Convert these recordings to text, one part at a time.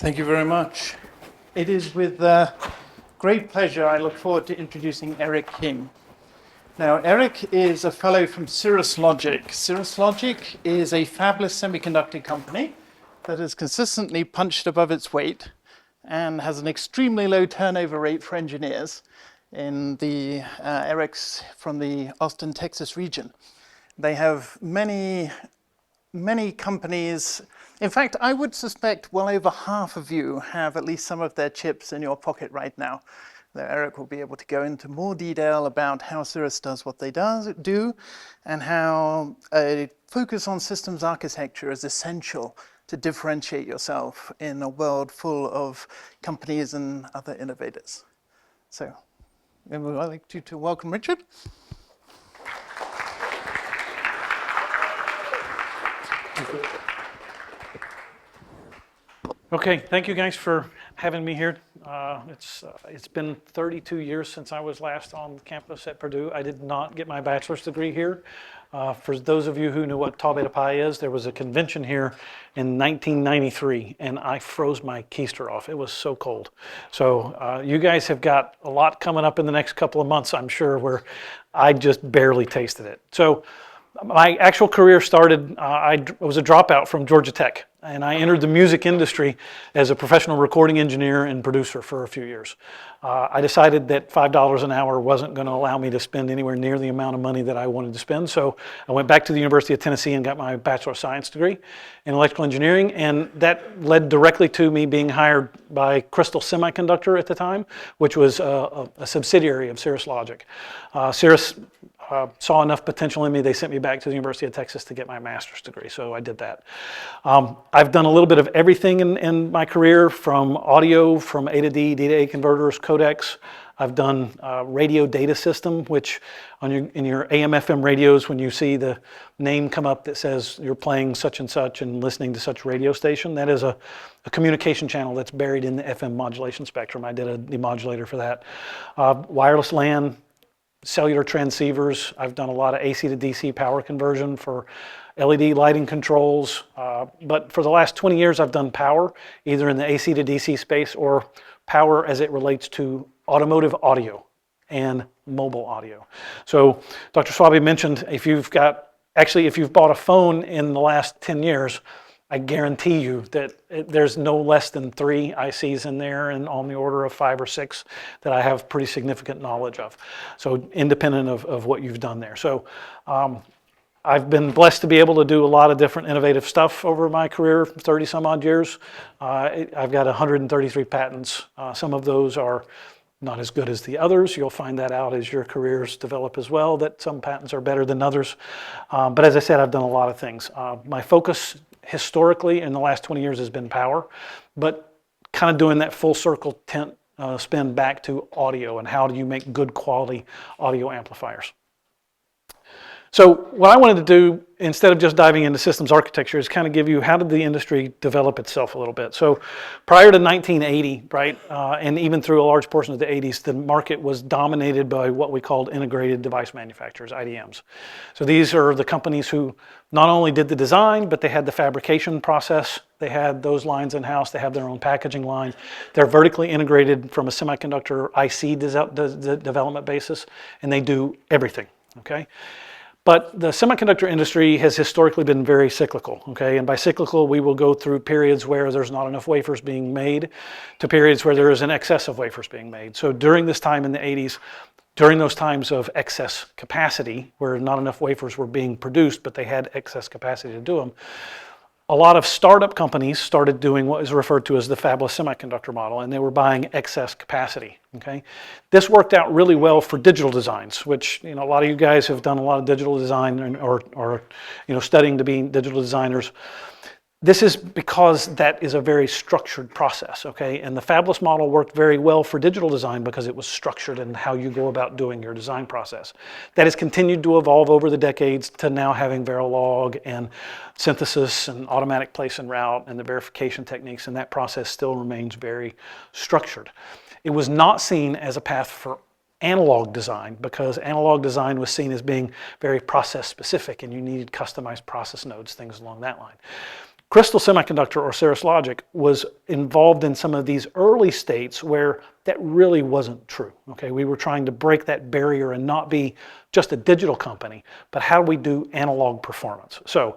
Thank you very much. It is with great pleasure I look forward to introducing Eric King. Now, Eric is a fellow from Cirrus Logic. Cirrus Logic is a fabless semiconductor company that has consistently punched above its weight and has an extremely low turnover rate for engineers in the Eric's from the Austin, Texas region. They have many companies. In fact, I would suspect well over half of you have at least some of their chips in your pocket right now. Eric will be able to go into more detail about how Cirrus does what they do and how a focus on systems architecture is essential to differentiate yourself in a world full of companies and other innovators. So, I'd like to welcome Richard. Okay, thank you guys for having me here. It's been 32 years since I was last on campus at Purdue. I did not get my bachelor's degree here. For those of you who know what Tau Beta Pi is, there was a convention here in 1993, and I froze my keister off. It was so cold. So you guys have got a lot coming up in the next couple of months, I'm sure, where I just barely tasted it. So my actual career started, I was a dropout from Georgia Tech, and I entered the music industry as a professional recording engineer and producer for a few years. I decided that $5 an hour wasn't going to allow me to spend anywhere near the amount of money that I wanted to spend, so I went back to the University of Tennessee and got my Bachelor of Science degree in electrical engineering, and that led directly to me being hired by Crystal Semiconductor at the time, which was a subsidiary of Cirrus Logic. Cirrus saw enough potential in me, they sent me back to the University of Texas to get my master's degree, so I did that. I've done a little bit of everything in my career, from audio, from A to D, D to A converters, codecs. I've done radio data system, which in your AM/FM radios, when you see the name come up that says you're playing such and such and listening to such radio station, that is a communication channel that's buried in the FM modulation spectrum. I did a demodulator for that. Wireless LAN, cellular transceivers. I've done a lot of AC to DC power conversion for LED lighting controls. But for the last 20 years, I've done power, either in the AC to DC space or power as it relates to automotive audio and mobile audio. So Dr. Swaby mentioned if you've bought a phone in the last 10 years, I guarantee you that there's no less than 3 ICs in there, and on the order of 5 or 6 that I have pretty significant knowledge of. So independent of what you've done there. So I've been blessed to be able to do a lot of different innovative stuff over my career, 30 some odd years. I've got 133 patents. Some of those are not as good as the others. You'll find that out as your careers develop as well, that some patents are better than others. But as I said, I've done a lot of things. My focus historically in the last 20 years has been power, but kind of doing that full circle spin back to audio and how do you make good quality audio amplifiers. So what I wanted to do, instead of just diving into systems architecture, is kind of give you how did the industry develop itself a little bit. So prior to 1980, right, and even through a large portion of the 80s, the market was dominated by what we called integrated device manufacturers, IDMs. So these are the companies who not only did the design, but they had the fabrication process. They had those lines in-house. They have their own packaging line. They're vertically integrated from a semiconductor IC development basis, and they do everything, okay? But the semiconductor industry has historically been very cyclical, okay? And by cyclical, we will go through periods where there's not enough wafers being made to periods where there is an excess of wafers being made. So during this time in the 80s, during those times of excess capacity, where not enough wafers were being produced, but they had excess capacity to do them, a lot of startup companies started doing what is referred to as the fabless semiconductor model, and they were buying excess capacity, okay? This worked out really well for digital designs, which, you know, a lot of you guys have done a lot of digital design or studying to be digital designers. This is because that is a very structured process, okay? And the fabless model worked very well for digital design because it was structured in how you go about doing your design process. That has continued to evolve over the decades to now having Verilog and synthesis and automatic place and route and the verification techniques, and that process still remains very structured. It was not seen as a path for analog design because analog design was seen as being very process specific and you needed customized process nodes, things along that line. Crystal Semiconductor, or Cirrus Logic, was involved in some of these early states where that really wasn't true. Okay, we were trying to break that barrier and not be just a digital company, but how do we do analog performance? So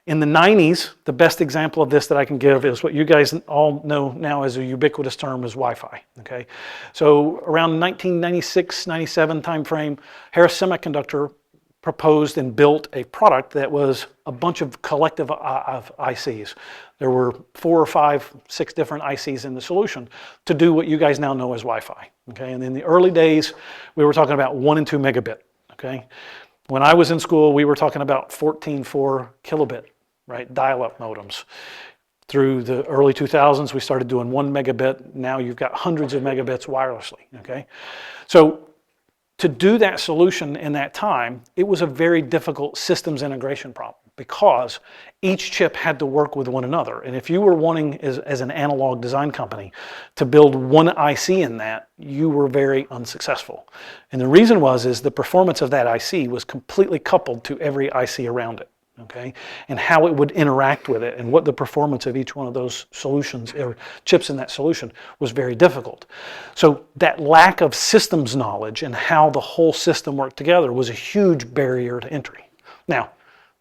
in the 90s, the best example of this that I can give is what you guys all know now as a ubiquitous term is Wi-Fi. Okay, so around 1996, 97 timeframe, Harris Semiconductor proposed and built a product that was a bunch of collective of ICs. There were 4 or 5, 6 different ICs in the solution to do what you guys now know as Wi-Fi. Okay, and in the early days, we were talking about 1 and 2 megabit. Okay, when I was in school, we were talking about 14.4 kilobit, right, dial-up modems. Through the early 2000s, we started doing 1 megabit. Now you've got hundreds of megabits wirelessly. Okay, so to do that solution in that time, it was a very difficult systems integration problem because each chip had to work with one another. And if you were wanting, as an analog design company, to build one IC in that, you were very unsuccessful. And the reason is the performance of that IC was completely coupled to every IC around it. Okay, and how it would interact with it and what the performance of each one of those solutions or chips in that solution was very difficult. So that lack of systems knowledge and how the whole system worked together was a huge barrier to entry. Now,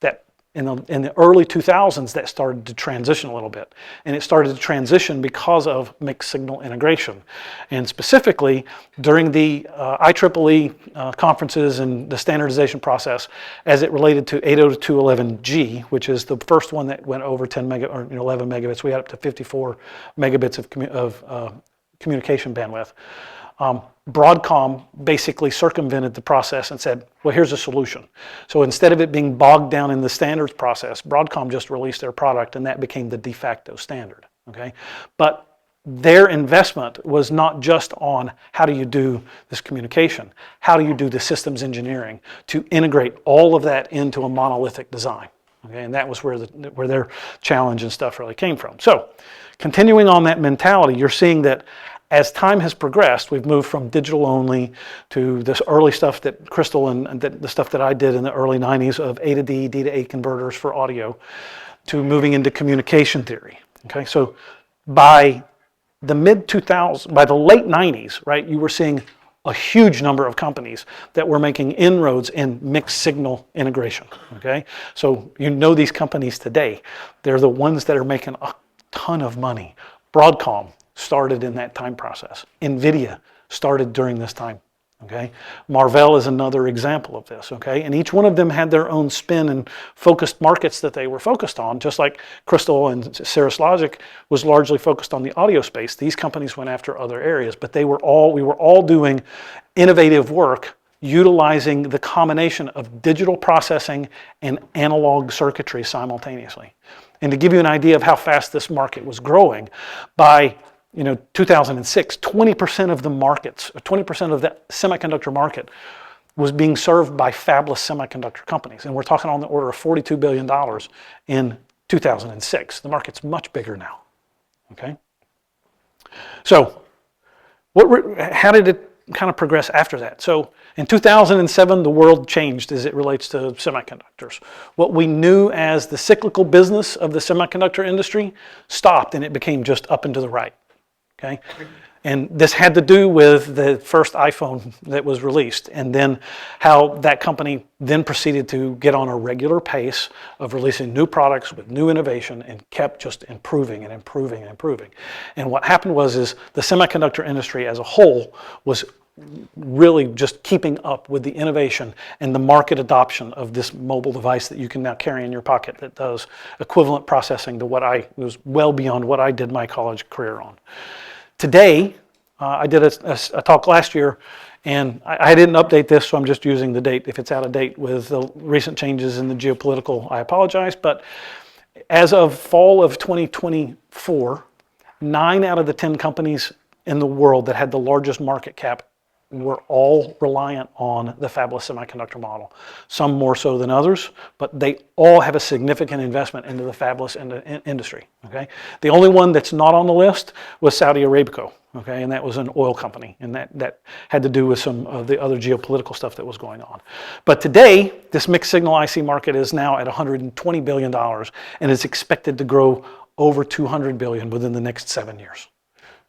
that in the early 2000s, that started to transition a little bit. And it started to transition because of mixed signal integration. And specifically, during the IEEE conferences and the standardization process, as it related to 802.11g, which is the first one that went over 11 megabits, we had up to 54 megabits of communication bandwidth. Broadcom basically circumvented the process and said, well, here's a solution. So instead of it being bogged down in the standards process, Broadcom just released their product and that became the de facto standard. Okay, but their investment was not just on how do you do this communication, how do you do the systems engineering to integrate all of that into a monolithic design. Okay, and that was where their challenge and stuff really came from. So continuing on that mentality, you're seeing that as time has progressed, we've moved from digital only to this early stuff that Crystal and the stuff that I did in the early 90s of A to D, D to A converters for audio, to moving into communication theory. Okay, so by the mid-2000s, by the late 90s, right, you were seeing a huge number of companies that were making inroads in mixed signal integration. Okay, so you know these companies today. They're the ones that are making a ton of money. Broadcom started in that time process. NVIDIA started during this time. Okay, Marvell is another example of this. Okay, and each one of them had their own spin and focused markets that they were focused on. Just like Crystal and Cirrus Logic was largely focused on the audio space. These companies went after other areas, but we were all doing innovative work utilizing the combination of digital processing and analog circuitry simultaneously. And to give you an idea of how fast this market was growing, by 2006, 20% of the markets, 20% of the semiconductor market was being served by fabless semiconductor companies. And we're talking on the order of $42 billion in 2006. The market's much bigger now, okay? So how did it kind of progress after that? So in 2007, the world changed as it relates to semiconductors. What we knew as the cyclical business of the semiconductor industry stopped and it became just up and to the right. Okay, and this had to do with the first iPhone that was released, and then how that company then proceeded to get on a regular pace of releasing new products with new innovation and kept just improving and improving and improving. And what happened was the semiconductor industry as a whole was really just keeping up with the innovation and the market adoption of this mobile device that you can now carry in your pocket that does equivalent processing to what was well beyond what I did my college career on. Today, I did a talk last year, and I didn't update this, so I'm just using the date. If it's out of date with the recent changes in the geopolitical, I apologize. But as of fall of 2024, 9 out of the 10 companies in the world that had the largest market cap we're all reliant on the fabless semiconductor model. Some more so than others, but they all have a significant investment into the fabless industry, okay? The only one that's not on the list was Saudi Aramco, okay? And that was an oil company, and that had to do with some of the other geopolitical stuff that was going on. But today, this mixed signal IC market is now at $120 billion, and is expected to grow over $200 billion within the next 7 years.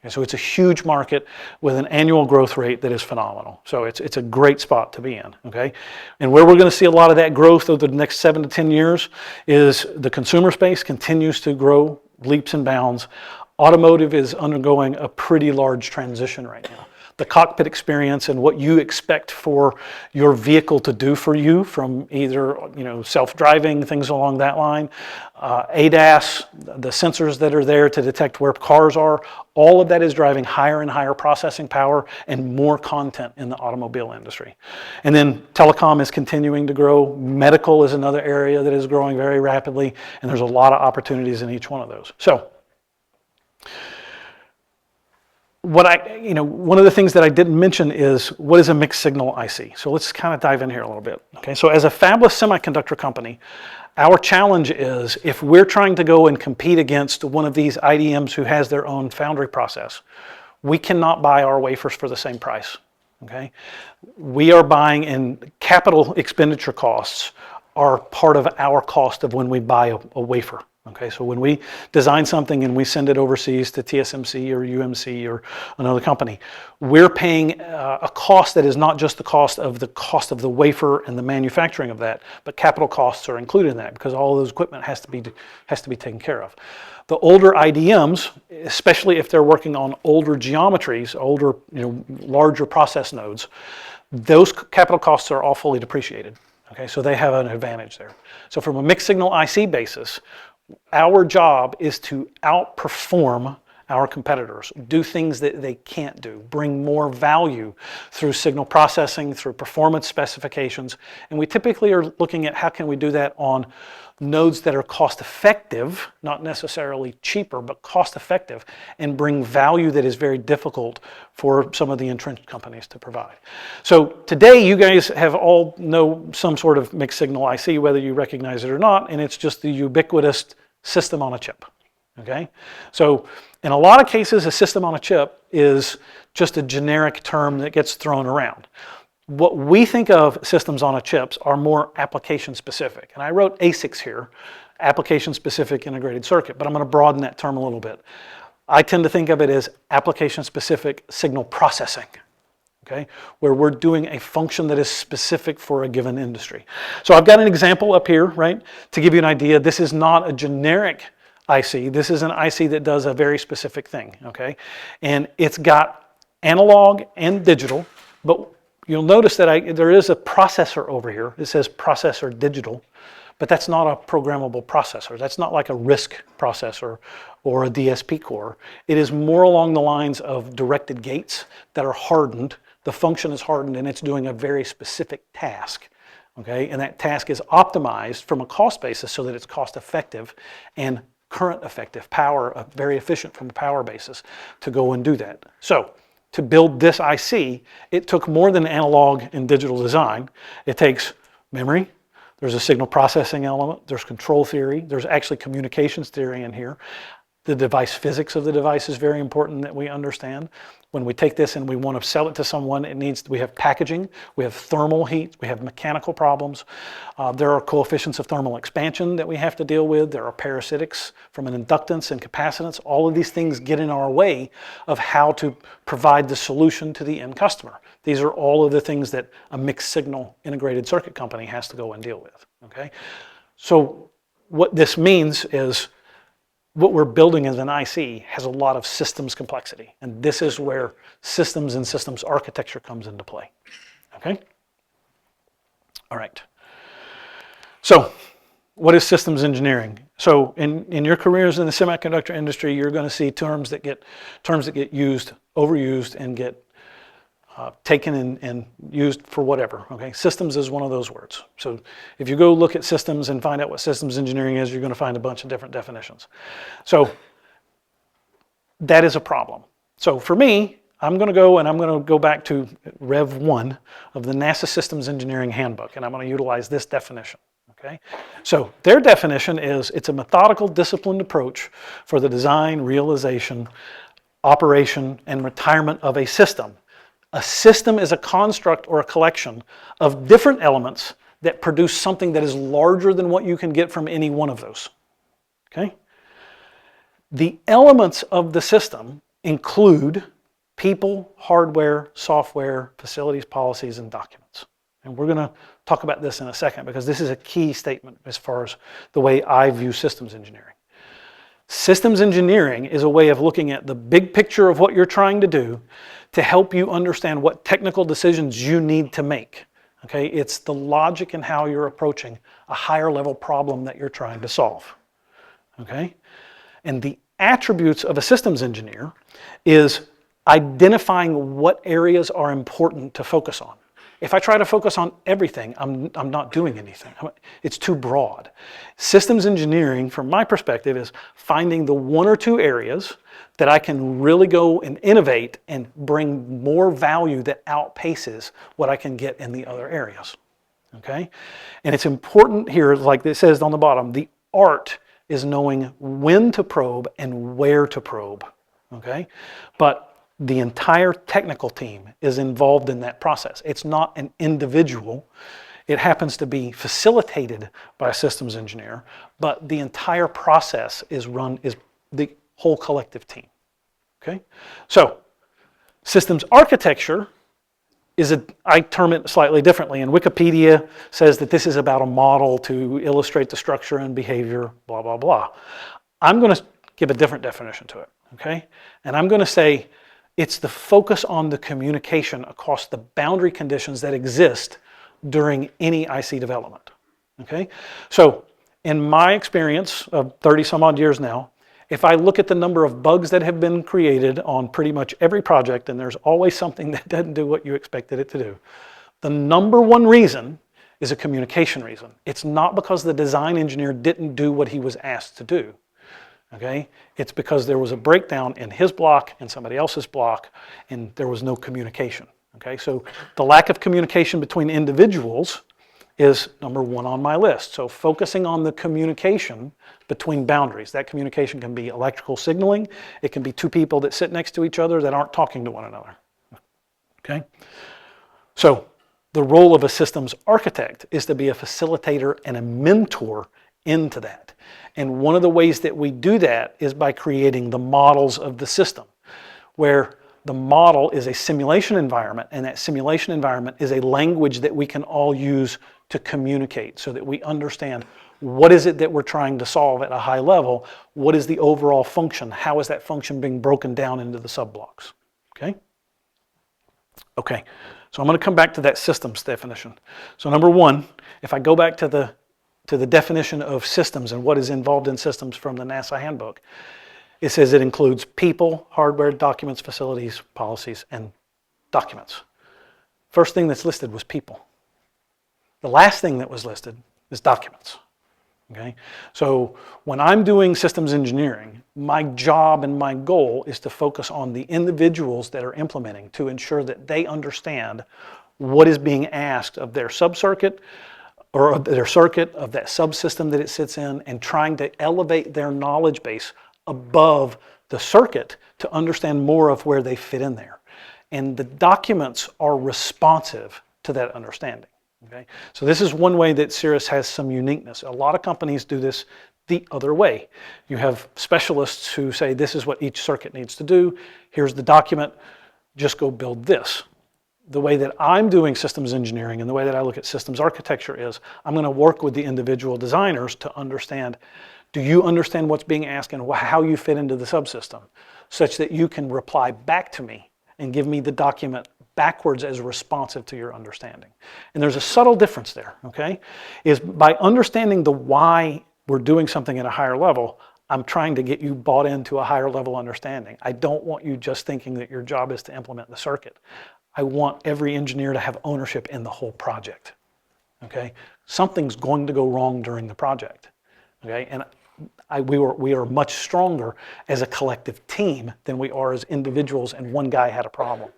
Okay, so it's a huge market with an annual growth rate that is phenomenal. So it's a great spot to be in, okay? And where we're going to see a lot of that growth over the next 7 to 10 years is the consumer space continues to grow leaps and bounds. Automotive is undergoing a pretty large transition right now. The cockpit experience and what you expect for your vehicle to do for you, from either self-driving, things along that line, ADAS, the sensors that are there to detect where cars are, all of that is driving higher and higher processing power and more content in the automobile industry. And then telecom is continuing to grow. Medical is another area that is growing very rapidly, and there's a lot of opportunities in each one of those. So, one of the things that I didn't mention is what is a mixed signal IC. So let's kind of dive in here a little bit. Okay, so as a fabless semiconductor company, our challenge is if we're trying to go and compete against one of these IDMs who has their own foundry process, we cannot buy our wafers for the same price. Okay, we are buying, and capital expenditure costs are part of our cost of when we buy a wafer. Okay, so when we design something and we send it overseas to TSMC or UMC or another company, we're paying a cost that is not just the cost of the wafer and the manufacturing of that, but capital costs are included in that because all of those equipment has to be taken care of. The older IDMs, especially if they're working on older geometries, older, larger process nodes, those capital costs are all fully depreciated. Okay, so they have an advantage there. So from a mixed signal IC basis, our job is to outperform our competitors, do things that they can't do, bring more value through signal processing, through performance specifications. And we typically are looking at how can we do that on nodes that are cost effective, not necessarily cheaper, but cost effective, and bring value that is very difficult for some of the entrenched companies to provide. So today you guys have all know some sort of mixed signal IC, whether you recognize it or not, and it's just the ubiquitous system on a chip. Okay, so in a lot of cases, a system on a chip is just a generic term that gets thrown around. What we think of systems on a chips are more application specific. And I wrote ASICs here, application specific integrated circuit, but I'm going to broaden that term a little bit. I tend to think of it as application specific signal processing, okay, where we're doing a function that is specific for a given industry. So I've got an example up here, right, to give you an idea. This is not a generic IC. This is an IC that does a very specific thing, okay? And it's got analog and digital, but you'll notice that there is a processor over here. It says processor digital, but that's not a programmable processor. That's not like a RISC processor or a DSP core. It is more along the lines of directed gates that are hardened. The function is hardened and it's doing a very specific task. Okay, and that task is optimized from a cost basis so that it's cost effective and current effective, power, very efficient from a power basis to go and do that. So to build this IC, it took more than analog and digital design. It takes memory, there's a signal processing element, there's control theory, there's actually communications theory in here. The device physics of the device is very important that we understand. When we take this and we want to sell it to someone, we have packaging, we have thermal heat, we have mechanical problems. There are coefficients of thermal expansion that we have to deal with. There are parasitics from an inductance and capacitance. All of these things get in our way of how to provide the solution to the end customer. These are all of the things that a mixed signal integrated circuit company has to go and deal with. Okay? So what this means is what we're building as an IC has a lot of systems complexity. And this is where systems and systems architecture comes into play. Okay? All right. So what is systems engineering? So in your careers in the semiconductor industry, you're going to see terms that get used, overused, and get taken and used for whatever. Okay, systems is one of those words. So if you go look at systems and find out what systems engineering is, you're going to find a bunch of different definitions. So that is a problem. So for me, I'm going to go back to Rev 1 of the NASA Systems Engineering Handbook, and I'm going to utilize this definition. Okay? So their definition is it's a methodical, disciplined approach for the design, realization, operation, and retirement of a system. A system is a construct or a collection of different elements that produce something that is larger than what you can get from any one of those. Okay? The elements of the system include people, hardware, software, facilities, policies, and documents. And we're going to talk about this in a second because this is a key statement as far as the way I view systems engineering. Systems engineering is a way of looking at the big picture of what you're trying to do to help you understand what technical decisions you need to make. Okay? It's the logic in how you're approaching a higher level problem that you're trying to solve. Okay? And the attributes of a systems engineer is identifying what areas are important to focus on. If I try to focus on everything, I'm not doing anything. It's too broad. Systems engineering, from my perspective, is finding the one or two areas that I can really go and innovate and bring more value that outpaces what I can get in the other areas. Okay? And it's important here, like it says on the bottom, the art is knowing when to probe and where to probe. Okay? But the entire technical team is involved in that process. It's not an individual. It happens to be facilitated by a systems engineer, but the entire process is the whole collective team. Okay? So, systems architecture I term it slightly differently. And Wikipedia says that this is about a model to illustrate the structure and behavior, blah, blah, blah. I'm going to give a different definition to it. Okay? And I'm going to say, it's the focus on the communication across the boundary conditions that exist during any IC development. Okay? So, in my experience of 30 some odd years now, if I look at the number of bugs that have been created on pretty much every project, and there's always something that doesn't do what you expected it to do, the number one reason is a communication reason. It's not because the design engineer didn't do what he was asked to do. Okay? It's because there was a breakdown in his block and somebody else's block, and there was no communication. Okay? So the lack of communication between individuals is number one on my list. So focusing on the communication between boundaries. That communication can be electrical signaling. It can be two people that sit next to each other that aren't talking to one another. Okay? So the role of a systems architect is to be a facilitator and a mentor into that. And one of the ways that we do that is by creating the models of the system, where the model is a simulation environment, and that simulation environment is a language that we can all use to communicate so that we understand what is it that we're trying to solve at a high level, what is the overall function, how is that function being broken down into the subblocks. Okay? Okay, so I'm going to come back to that systems definition. So number one, if I go back to the definition of systems and what is involved in systems from the NASA handbook, it says it includes people, hardware, documents, facilities, policies, and documents. First thing that's listed was people. The last thing that was listed is documents. Okay? So when I'm doing systems engineering, my job and my goal is to focus on the individuals that are implementing to ensure that they understand what is being asked of their subcircuit or of their circuit, of that subsystem that it sits in, and trying to elevate their knowledge base above the circuit to understand more of where they fit in there. And the documents are responsive to that understanding. Okay? So this is one way that Cirrus has some uniqueness. A lot of companies do this the other way. You have specialists who say, this is what each circuit needs to do. Here's the document. Just go build this. The way that I'm doing systems engineering and the way that I look at systems architecture is I'm going to work with the individual designers to understand, do you understand what's being asked and how you fit into the subsystem, such that you can reply back to me and give me the document backwards as responsive to your understanding. And there's a subtle difference there, okay? Is by understanding the why we're doing something at a higher level, I'm trying to get you bought into a higher level understanding. I don't want you just thinking that your job is to implement the circuit. I want every engineer to have ownership in the whole project, okay? Something's going to go wrong during the project, okay? And We are much stronger as a collective team than we are as individuals, and one guy had a problem.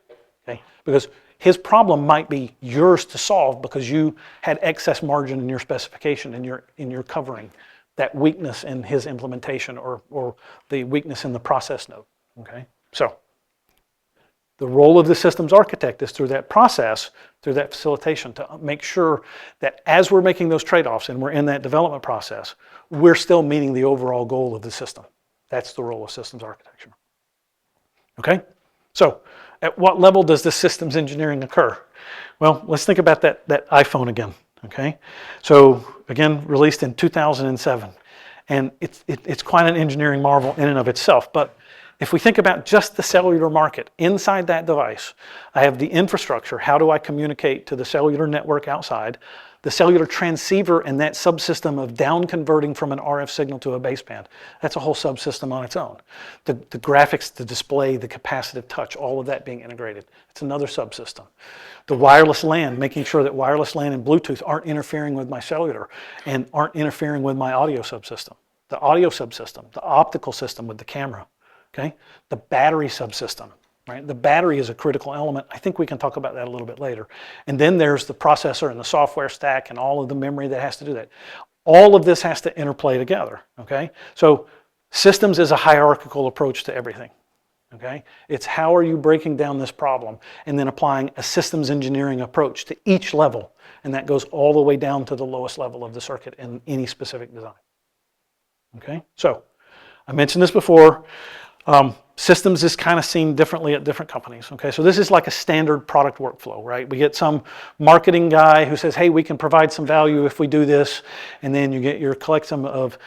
Okay? Because his problem might be yours to solve because you had excess margin in your specification, in your covering that weakness in his implementation or the weakness in the process node. Okay? So the role of the systems architect is through that process, through that facilitation, to make sure that as we're making those trade-offs and we're in that development process, we're still meeting the overall goal of the system. That's the role of systems architecture. Okay? So at what level does this systems engineering occur? Well, let's think about that iPhone again. Okay? So again, released in 2007. And it's quite an engineering marvel in and of itself. But if we think about just the cellular market, inside that device, I have the infrastructure. How do I communicate to the cellular network outside? The cellular transceiver and that subsystem of down converting from an RF signal to a baseband. That's a whole subsystem on its own. The graphics, the display, the capacitive touch, all of that being integrated. It's another subsystem. The wireless LAN, making sure that wireless LAN and Bluetooth aren't interfering with my cellular and aren't interfering with my audio subsystem. The audio subsystem, the optical system with the camera. Okay, the battery subsystem, right? The battery is a critical element. I think we can talk about that a little bit later. And then there's the processor and the software stack and all of the memory that has to do that. All of this has to interplay together, okay? So systems is a hierarchical approach to everything, okay? It's how are you breaking down this problem and then applying a systems engineering approach to each level, and that goes all the way down to the lowest level of the circuit in any specific design, okay? So I mentioned this before. Systems is kind of seen differently at different companies. Okay, so this is like a standard product workflow, right? We get some marketing guy who says, hey, we can provide some value if we do this. And then you get your collection of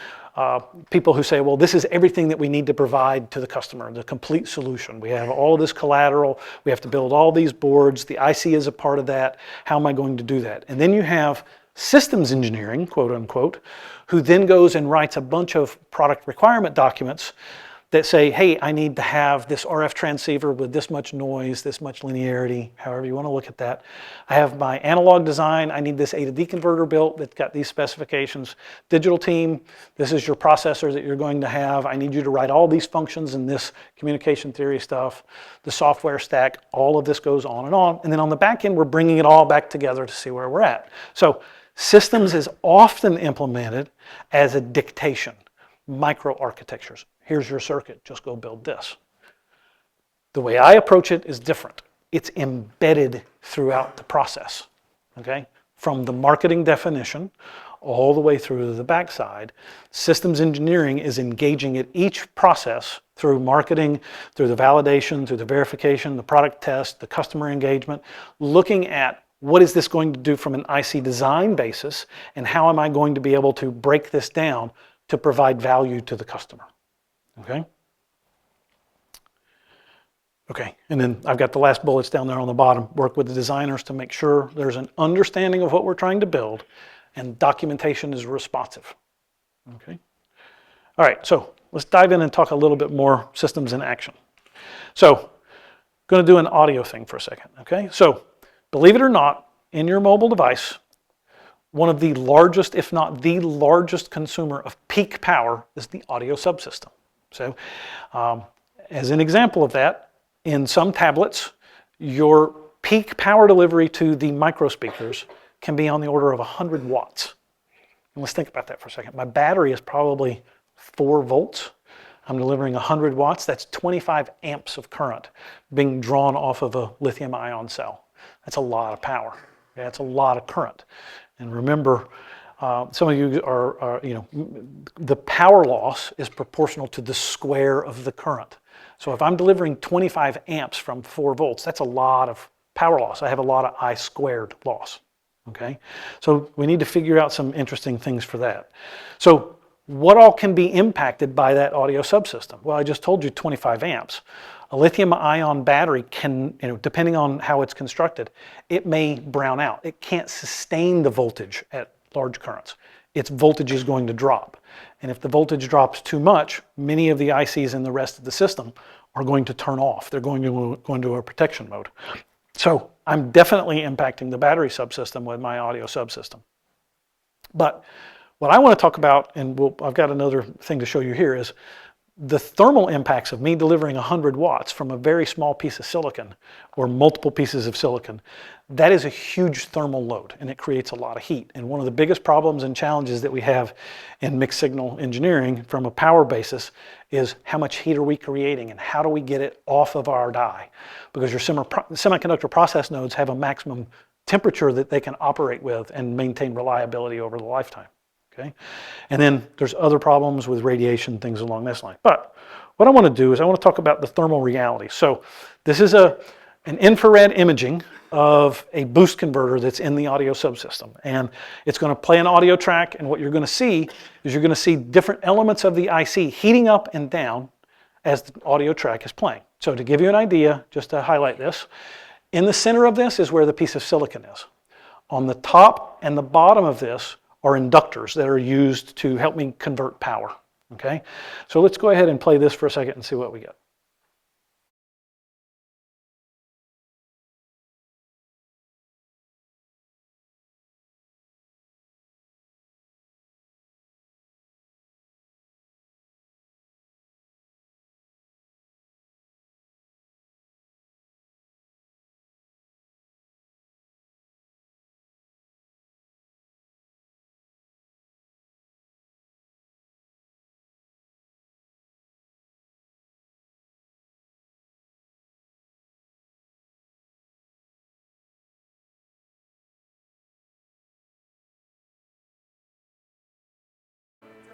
people who say, well, this is everything that we need to provide to the customer, the complete solution. We have all of this collateral. We have to build all these boards. The IC is a part of that. How am I going to do that? And then you have systems engineering, quote unquote, who then goes and writes a bunch of product requirement documents that say, hey, I need to have this RF transceiver with this much noise, this much linearity, however you want to look at that. I have my analog design. I need this A to D converter built that's got these specifications. Digital team, this is your processor that you're going to have. I need you to write all these functions in this communication theory stuff. The software stack, all of this goes on. And then on the back end, we're bringing it all back together to see where we're at. So systems is often implemented as a dictation, microarchitectures. Here's your circuit, just go build this. The way I approach it is different. It's embedded throughout the process, okay? From the marketing definition all the way through to the backside. Systems engineering is engaging at each process through marketing, through the validation, through the verification, the product test, the customer engagement, looking at what is this going to do from an IC design basis and how am I going to be able to break this down to provide value to the customer. Okay? Okay, and then I've got the last bullets down there on the bottom. Work with the designers to make sure there's an understanding of what we're trying to build and documentation is responsive. Okay? All right, so let's dive in and talk a little bit more systems in action. So, I'm going to do an audio thing for a second, okay? So, believe it or not, in your mobile device, one of the largest, if not the largest consumer of peak power is the audio subsystem. So, as an example of that, in some tablets, your peak power delivery to the micro speakers can be on the order of 100 watts. And let's think about that for a second. My battery is probably 4 volts. I'm delivering 100 watts. That's 25 amps of current being drawn off of a lithium-ion cell. That's a lot of power. Okay? That's a lot of current. And remember, some of you are, the power loss is proportional to the square of the current. So if I'm delivering 25 amps from 4 volts, that's a lot of power loss. I have a lot of I squared loss, okay? So we need to figure out some interesting things for that. So what all can be impacted by that audio subsystem? Well, I just told you 25 amps. A lithium-ion battery can, depending on how it's constructed, it may brown out. It can't sustain the voltage at large currents. Its voltage is going to drop. And if the voltage drops too much, many of the ICs in the rest of the system are going to turn off. They're going to go into a protection mode. So I'm definitely impacting the battery subsystem with my audio subsystem. But What I want to talk about, and I've got another thing to show you here, is the thermal impacts of me delivering 100 watts from a very small piece of silicon or multiple pieces of silicon. That is a huge thermal load, and it creates a lot of heat. And one of the biggest problems and challenges that we have in mixed signal engineering from a power basis is how much heat are we creating and how do we get it off of our die? Because your semiconductor process nodes have a maximum temperature that they can operate with and maintain reliability over the lifetime. Okay? And then there's other problems with radiation, things along this line. But what I want to do is I want to talk about the thermal reality. So this is an infrared imaging of a boost converter that's in the audio subsystem. And it's going to play an audio track, and what you're going to see is you're going to see different elements of the IC heating up and down as the audio track is playing. So to give you an idea, just to highlight this, in the center of this is where the piece of silicon is. On the top and the bottom of this are inductors that are used to help me convert power, okay? So let's go ahead and play this for a second and see what we get.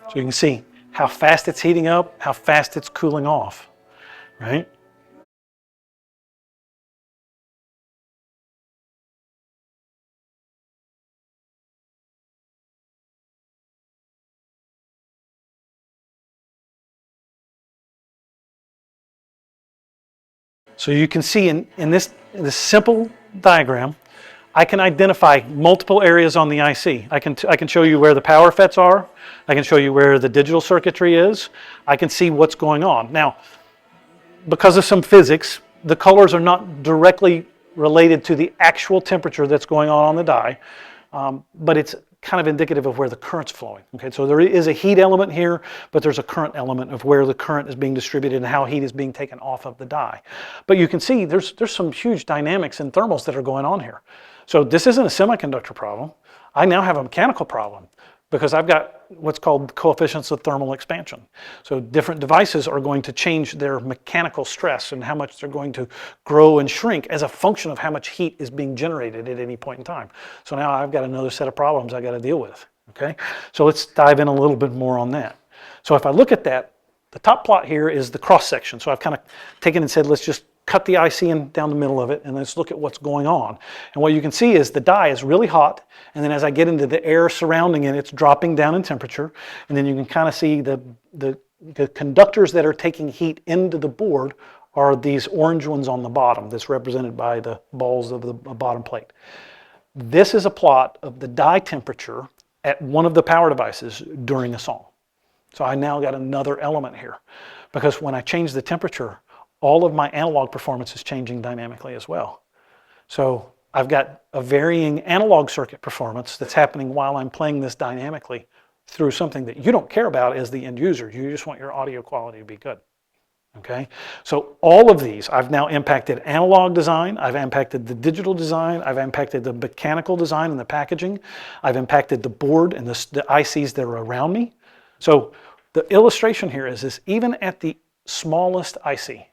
So you can see how fast it's heating up, how fast it's cooling off, right? So you can see in this simple diagram, I can identify multiple areas on the IC. I can show you where the power FETs are. I can show you where the digital circuitry is. I can see what's going on. Now, because of some physics, the colors are not directly related to the actual temperature that's going on the die, but it's kind of indicative of where the current's flowing. Okay, so there is a heat element here, but there's a current element of where the current is being distributed and how heat is being taken off of the die. But you can see there's some huge dynamics and thermals that are going on here. So this isn't a semiconductor problem. I now have a mechanical problem because I've got what's called coefficients of thermal expansion. So different devices are going to change their mechanical stress and how much they're going to grow and shrink as a function of how much heat is being generated at any point in time. So now I've got another set of problems I got to deal with, okay? So let's dive in a little bit more on that. So if I look at that, the top plot here is the cross section. So I've kind of taken and said, let's just cut the IC in down the middle of it, and let's look at what's going on. And what you can see is the die is really hot, and then as I get into the air surrounding it, it's dropping down in temperature, and then you can kind of see the conductors that are taking heat into the board are these orange ones on the bottom that's represented by the balls of the bottom plate. This is a plot of the die temperature at one of the power devices during a song. So I now got another element here, because when I change the temperature, all of my analog performance is changing dynamically as well. So I've got a varying analog circuit performance that's happening while I'm playing this dynamically through something that you don't care about as the end user. You just want your audio quality to be good. Okay? So all of these, I've now impacted analog design, I've impacted the digital design, I've impacted the mechanical design and the packaging, I've impacted the board and the ICs that are around me. So the illustration here is this: even at the smallest IC,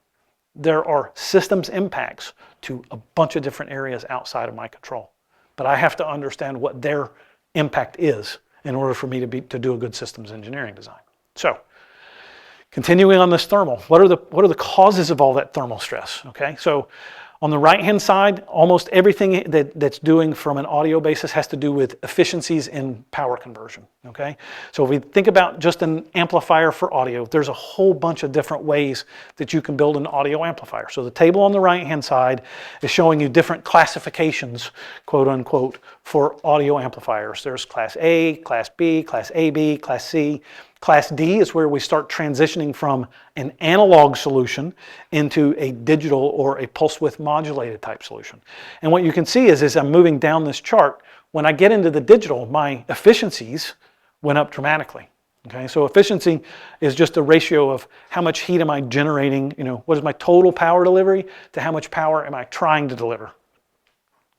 there are systems impacts to a bunch of different areas outside of my control. But I have to understand what their impact is in order for me to do a good systems engineering design. So, continuing on this thermal, what are the causes of all that thermal stress? Okay, so on the right-hand side, almost everything that's doing from an audio basis has to do with efficiencies in power conversion, okay? So if we think about just an amplifier for audio, there's a whole bunch of different ways that you can build an audio amplifier. So the table on the right-hand side is showing you different classifications, quote unquote, for audio amplifiers. There's Class A, Class B, Class AB, Class C. Class D is where we start transitioning from an analog solution into a digital or a pulse width modulated type solution. And what you can see is, as I'm moving down this chart, when I get into the digital, my efficiencies went up dramatically. Okay, so efficiency is just a ratio of how much heat am I generating, what is my total power delivery to how much power am I trying to deliver.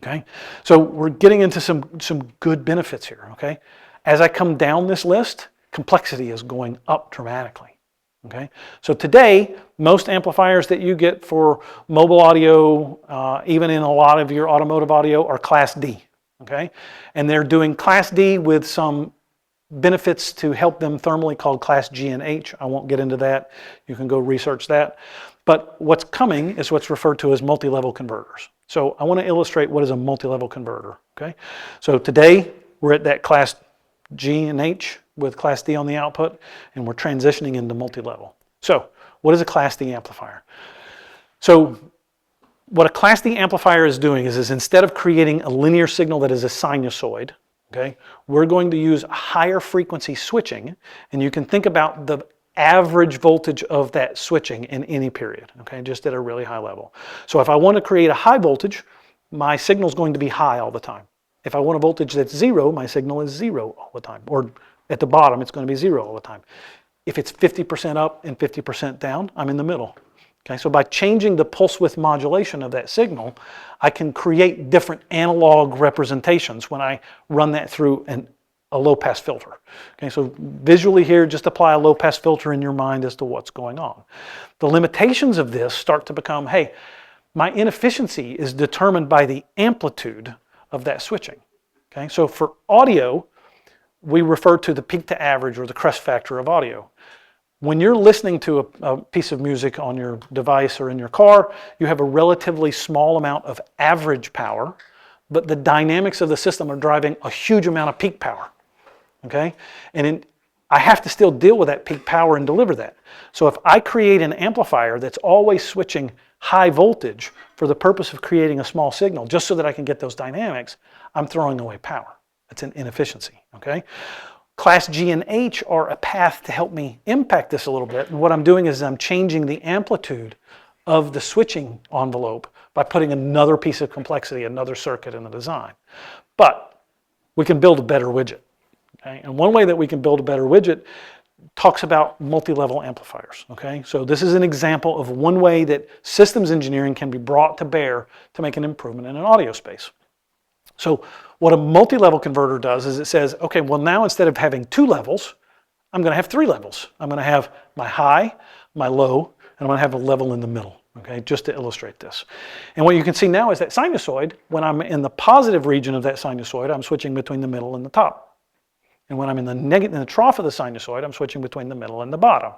Okay, so we're getting into some good benefits here. Okay, as I come down this list, complexity is going up dramatically. Okay, so today, most amplifiers that you get for mobile audio, even in a lot of your automotive audio, are Class D. Okay, and they're doing Class D with some benefits to help them thermally called Class G and H. I won't get into that. You can go research that. But what's coming is what's referred to as multi-level converters. So I want to illustrate what is a multi-level converter. Okay, so today we're at that Class G and H with Class D on the output, and we're transitioning into multi-level. So what is a Class D amplifier? So what a Class D amplifier is doing is instead of creating a linear signal that is a sinusoid, okay, we're going to use higher frequency switching, and you can think about the average voltage of that switching in any period, okay, just at a really high level. So if I want to create a high voltage, my signal is going to be high all the time. If I want a voltage that's 0, my signal is 0 all the time. Or at the bottom, it's going to be 0 all the time. If it's 50% up and 50% down, I'm in the middle. Okay, so by changing the pulse width modulation of that signal, I can create different analog representations when I run that through a low-pass filter. Okay, so visually here, just apply a low-pass filter in your mind as to what's going on. The limitations of this start to become, hey, my inefficiency is determined by the amplitude of that switching. Okay, so for audio, we refer to the peak to average or the crest factor of audio. When you're listening to a piece of music on your device or in your car, you have a relatively small amount of average power, but the dynamics of the system are driving a huge amount of peak power. Okay, and I have to still deal with that peak power and deliver that. So if I create an amplifier that's always switching high voltage for the purpose of creating a small signal, just so that I can get those dynamics, I'm throwing away power. It's an inefficiency. Okay. Class G and H are a path to help me impact this a little bit. And what I'm doing is I'm changing the amplitude of the switching envelope by putting another piece of complexity, another circuit in the design. But we can build a better widget. Okay? And one way that we can build a better widget talks about multi-level amplifiers. Okay? So this is an example of one way that systems engineering can be brought to bear to make an improvement in an audio space. So what a multi-level converter does is it says, okay, well now instead of having 2 levels, I'm going to have 3 levels. I'm going to have my high, my low, and I'm going to have a level in the middle, okay, just to illustrate this. And what you can see now is that sinusoid, when I'm in the positive region of that sinusoid, I'm switching between the middle and the top. And when I'm in the trough of the sinusoid, I'm switching between the middle and the bottom.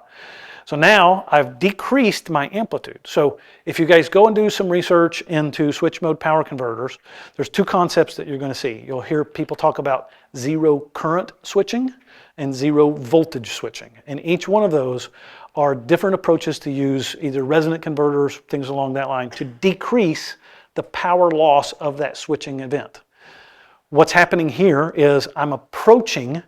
So now I've decreased my amplitude. So if you guys go and do some research into switch mode power converters, there's 2 concepts that you're going to see. You'll hear people talk about zero current switching and zero voltage switching. And each one of those are different approaches to use either resonant converters, things along that line, to decrease the power loss of that switching event. What's happening here is I'm approaching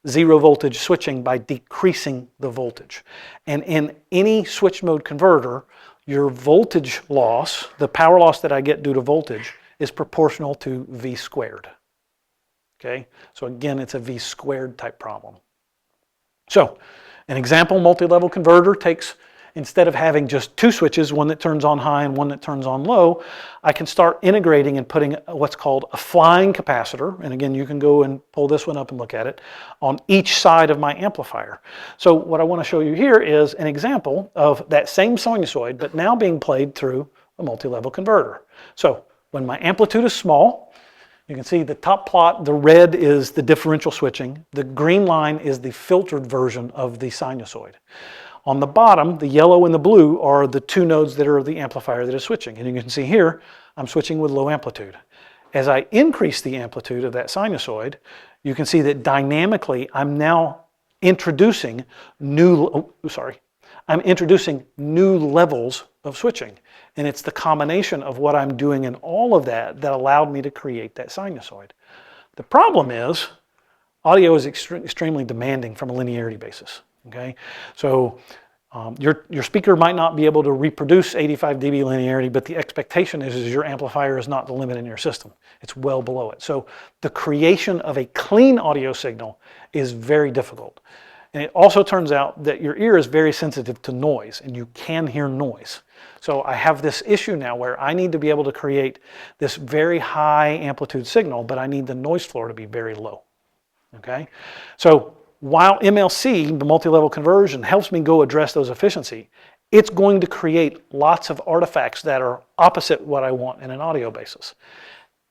zero voltage switching by decreasing the voltage. And in any switch mode converter, your voltage loss, the power loss that I get due to voltage, is proportional to V squared. Okay, so again, it's a V squared type problem. So an example multi-level converter takes, instead of having just 2 switches, one that turns on high and one that turns on low, I can start integrating and putting what's called a flying capacitor, and again, you can go and pull this one up and look at it, on each side of my amplifier. So what I want to show you here is an example of that same sinusoid, but now being played through a multi-level converter. So when my amplitude is small, you can see the top plot, the red is the differential switching, the green line is the filtered version of the sinusoid. On the bottom, the yellow and the blue are the 2 nodes that are the amplifier that is switching. And you can see here, I'm switching with low amplitude. As I increase the amplitude of that sinusoid, you can see that dynamically, I'm now introducing new levels of switching. And it's the combination of what I'm doing in all of that that allowed me to create that sinusoid. The problem is, audio is extremely demanding from a linearity basis. Okay, so Your speaker might not be able to reproduce 85 dB linearity, but the expectation is your amplifier is not the limit in your system. It's well below it. So the creation of a clean audio signal is very difficult. And it also turns out that your ear is very sensitive to noise, and you can hear noise. So I have this issue now where I need to be able to create this very high amplitude signal, but I need the noise floor to be very low. Okay? So while MLC, the multi-level conversion, helps me go address those efficiency, it's going to create lots of artifacts that are opposite what I want in an audio basis.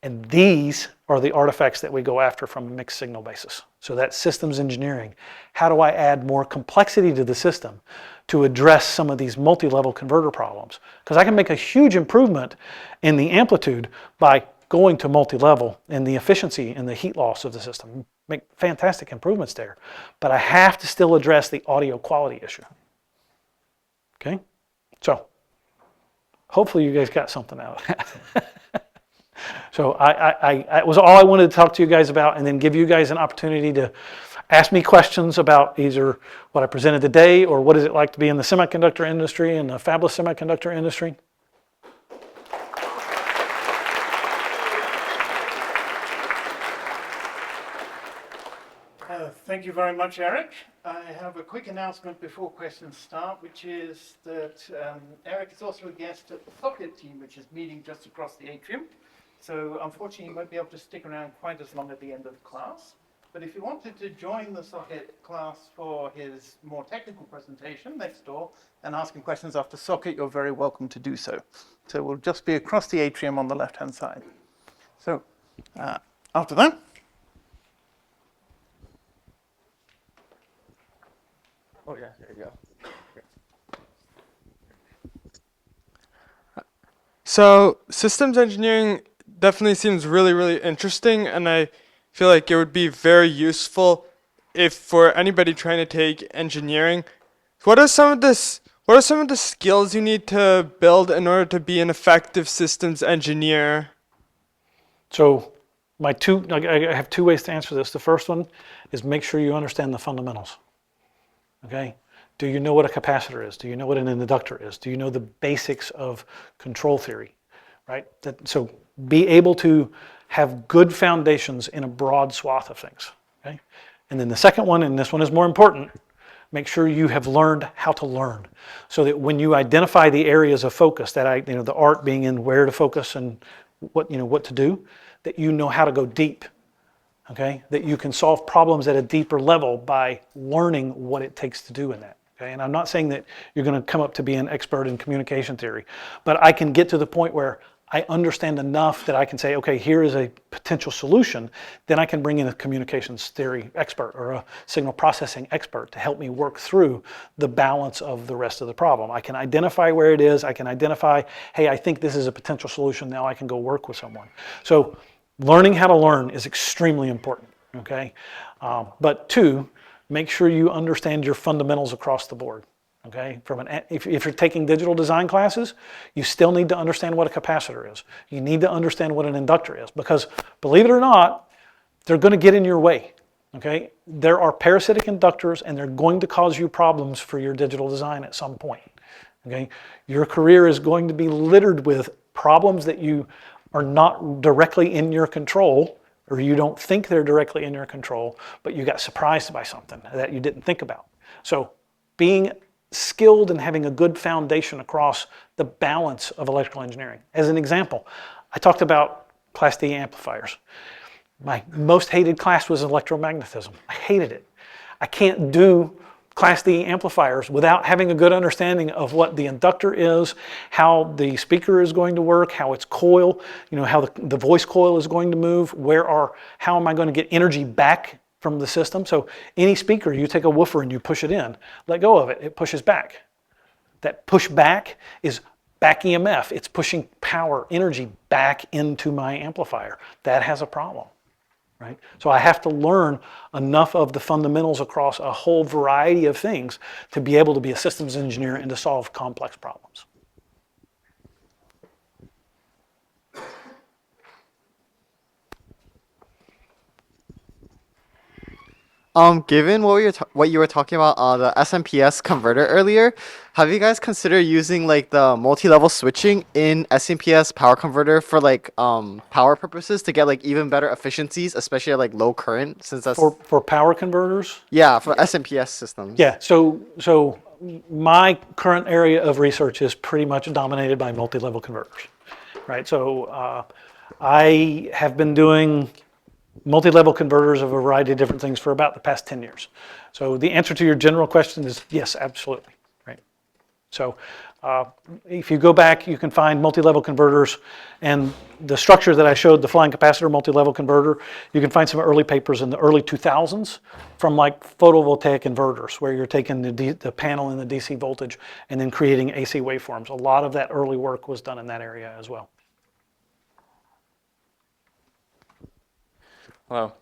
And these are the artifacts that we go after from a mixed signal basis. So that's systems engineering. How do I add more complexity to the system to address some of these multi-level converter problems? Because I can make a huge improvement in the amplitude by going to multi-level and the efficiency and the heat loss of the system. Make fantastic improvements there. But I have to still address the audio quality issue. Okay? So hopefully you guys got something out of that. So it was all I wanted to talk to you guys about, and then give you guys an opportunity to ask me questions about either what I presented today or what is it like to be in the semiconductor industry and the fabless semiconductor industry. Thank you very much, Eric. I have a quick announcement before questions start, which is that Eric is also a guest at the Socket team, which is meeting just across the atrium. So unfortunately, he won't be able to stick around quite as long at the end of class. But if you wanted to join the Socket class for his more technical presentation next door and ask him questions after Socket, you're very welcome to do so. So we'll just be across the atrium on the left-hand side. So after that, oh yeah, there you go. So systems engineering definitely seems really, really interesting, and I feel like it would be very useful if for anybody trying to take engineering. What are some of the skills you need to build in order to be an effective systems engineer? So I have two ways to answer this. The first one is make sure you understand the fundamentals. Okay? Do you know what a capacitor is? Do you know what an inductor is? Do you know the basics of control theory? Right? So be able to have good foundations in a broad swath of things. Okay? And then the second one, and this one is more important, make sure you have learned how to learn, so that when you identify the areas of focus, that the art being in where to focus and what to do, that you know how to go deep. Okay? That you can solve problems at a deeper level by learning what it takes to do in that. Okay? And I'm not saying that you're going to come up to be an expert in communication theory, but I can get to the point where I understand enough that I can say, okay, here is a potential solution. Then I can bring in a communications theory expert or a signal processing expert to help me work through the balance of the rest of the problem. I can identify where it is. I can identify, hey, I think this is a potential solution. Now I can go work with someone. So learning how to learn is extremely important, okay? But two, make sure you understand your fundamentals across the board, okay? If you're taking digital design classes, you still need to understand what a capacitor is. You need to understand what an inductor is, because believe it or not, they're going to get in your way, okay? There are parasitic inductors, and they're going to cause you problems for your digital design at some point, okay? Your career is going to be littered with problems that you are not directly in your control, or you don't think they're directly in your control, but you got surprised by something that you didn't think about. So being skilled and having a good foundation across the balance of electrical engineering. As an example, I talked about Class D amplifiers. My most hated class was electromagnetism. I hated it. I can't do Class D amplifiers without having a good understanding of what the inductor is, how the speaker is going to work, how its coil, how the voice coil is going to move, how am I going to get energy back from the system. So any speaker, you take a woofer and you push it in, let go of it, it pushes back. That push back is back EMF. It's pushing power, energy back into my amplifier. That has a problem. Right? So I have to learn enough of the fundamentals across a whole variety of things to be able to be a systems engineer and to solve complex problems. Given what you were talking about the SMPS converter earlier, have you guys considered using like the multi-level switching in SMPS power converter for like power purposes to get like even better efficiencies, especially at like low current, since that's For power converters, yeah for SMPS systems. yeah. So my current area of research is pretty much dominated by multi-level converters, right? So I have been doing multi-level converters of a variety of different things for about the past 10 years. So the answer to your general question is yes, absolutely, right? So if you go back, you can find multi-level converters, and the structure that I showed, the flying capacitor multi-level converter, you can find some early papers in the early 2000s from like photovoltaic inverters, where you're taking the panel and the DC voltage and then creating AC waveforms. A lot of that early work was done in that area as well. Hello.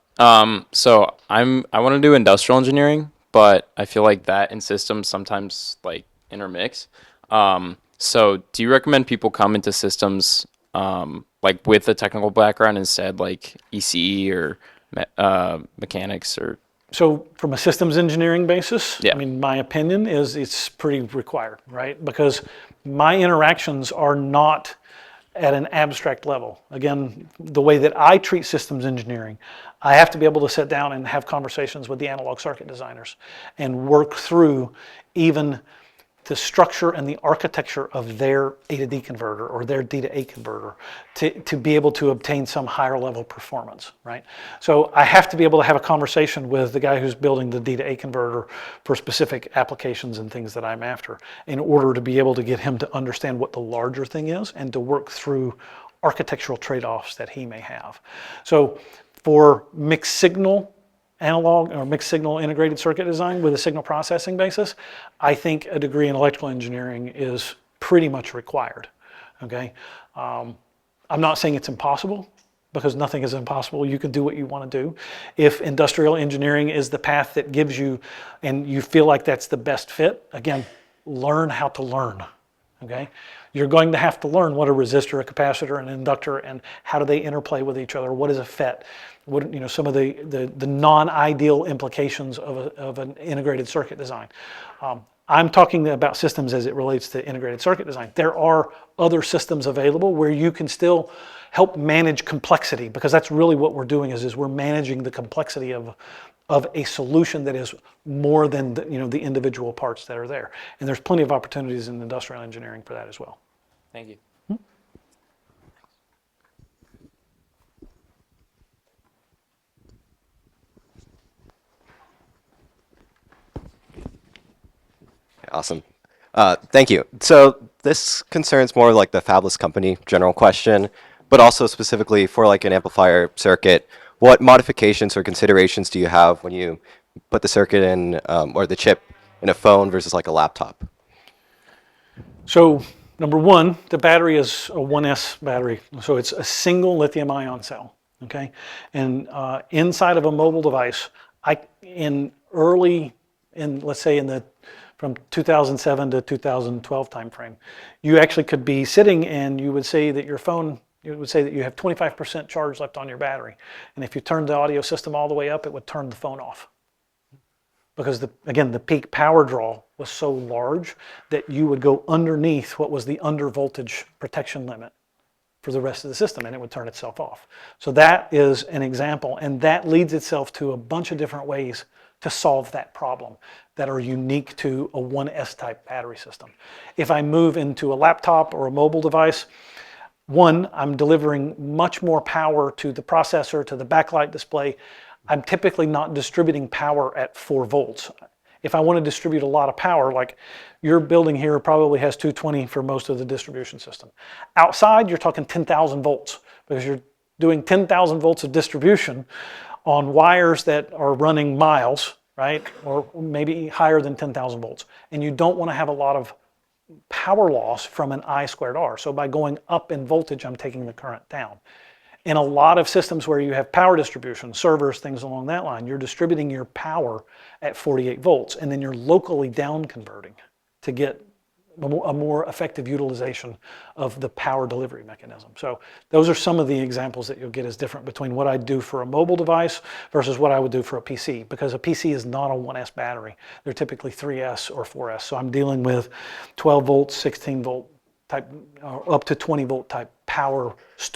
So I want to do industrial engineering, but I feel like that and systems sometimes like intermix. So do you recommend people come into systems like with a technical background instead, like ECE or mechanics or? So from a systems engineering basis, Yeah. I mean, my opinion is it's pretty required, right? Because my interactions are not at an abstract level. Again, the way that I treat systems engineering, I have to be able to sit down and have conversations with the analog circuit designers and work through even the structure and the architecture of their A to D converter or their D to A converter to be able to obtain some higher level performance, right? So I have to be able to have a conversation with the guy who's building the D to A converter for specific applications and things that I'm after in order to be able to get him to understand what the larger thing is and to work through architectural trade-offs that he may have. So for mixed signal analog or mixed signal integrated circuit design with a signal processing basis, I think a degree in electrical engineering is pretty much required, okay? I'm not saying it's impossible, because nothing is impossible. You can do what you want to do. If industrial engineering is the path that gives you, and you feel like that's the best fit, again, learn how to learn, okay? You're going to have to learn what a resistor, a capacitor, an inductor, and how do they interplay with each other. What is a FET? What, some of the non-ideal implications of an integrated circuit design. I'm talking about systems as it relates to integrated circuit design. There are other systems available where you can still help manage complexity, because that's really what we're doing is we're managing the complexity of a solution that is more than the individual parts that are there. And there's plenty of opportunities in industrial engineering for that as well. Thank you. Awesome. Thank you. So this concerns more like the fabless company general question, but also specifically for like an amplifier circuit. What modifications or considerations do you have when you put the circuit in or the chip in a phone versus like a laptop? So number one, the battery is a 1S battery. So it's a single lithium ion cell, okay? And inside of a mobile device, let's say from 2007 to 2012 timeframe, you actually could be sitting and you would say that your phone, it would say that you have 25% charge left on your battery. And if you turned the audio system all the way up, it would turn the phone off. Because again, the peak power draw was so large that you would go underneath what was the under voltage protection limit for the rest of the system, and it would turn itself off. So that is an example, and that leads itself to a bunch of different ways to solve that problem that are unique to a 1S type battery system. If I move into a laptop or a mobile device, one, I'm delivering much more power to the processor, to the backlight display. I'm typically not distributing power at 4 volts. If I want to distribute a lot of power, like your building here probably has 220 for most of the distribution system. Outside, you're talking 10,000 volts because you're doing 10,000 volts of distribution on wires that are running miles, right? Or maybe higher than 10,000 volts. And you don't want to have a lot of power loss from an I squared R. So by going up in voltage, I'm taking the current down. In a lot of systems where you have power distribution, servers, things along that line, you're distributing your power at 48 volts, and then you're locally down converting to get a more effective utilization of the power delivery mechanism. So those are some of the examples that you'll get as different between what I do for a mobile device versus what I would do for a PC, because a PC is not a 1S battery. They're typically 3S or 4S. So I'm dealing with 12 volts, 16 volt type, up to 20 volt type power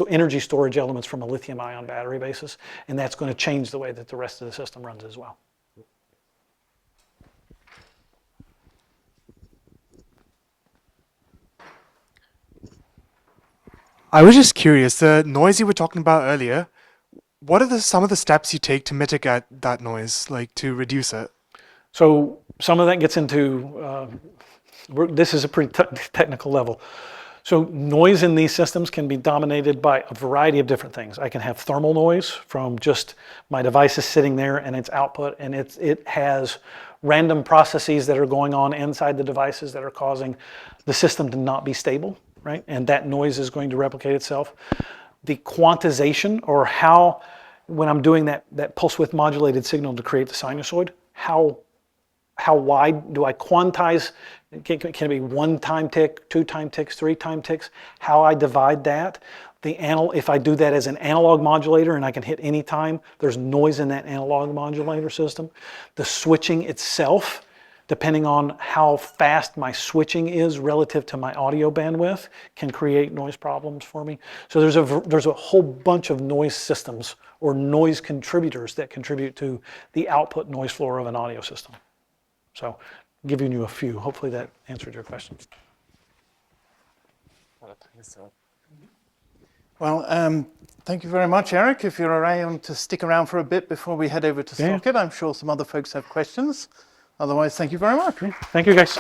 energy storage elements from a lithium ion battery basis. And that's going to change the way that the rest of the system runs as well. I was just curious, the noise you were talking about earlier, what are some of the steps you take to mitigate that noise, like to reduce it? So some of that gets into, this is a pretty technical level. So noise in these systems can be dominated by a variety of different things. I can have thermal noise from just my device is sitting there and its output, and it has random processes that are going on inside the devices that are causing the system to not be stable, right? And that noise is going to replicate itself. The quantization, or how, when I'm doing that pulse width modulated signal to create the sinusoid, how wide do I quantize? Can it be 1 time tick, 2 time ticks, 3 time ticks? How I divide that. If I do that as an analog modulator and I can hit any time, there's noise in that analog modulator system. The switching itself, depending on how fast my switching is relative to my audio bandwidth, can create noise problems for me. So there's a whole bunch of noise systems or noise contributors that contribute to the output noise floor of an audio system. So giving you a few. Hopefully that answered your question. Well, thank you very much, Eric. If you're around to stick around for a bit before we head over to Socket, I'm sure some other folks have questions. Otherwise, thank you very much. Thank you, guys.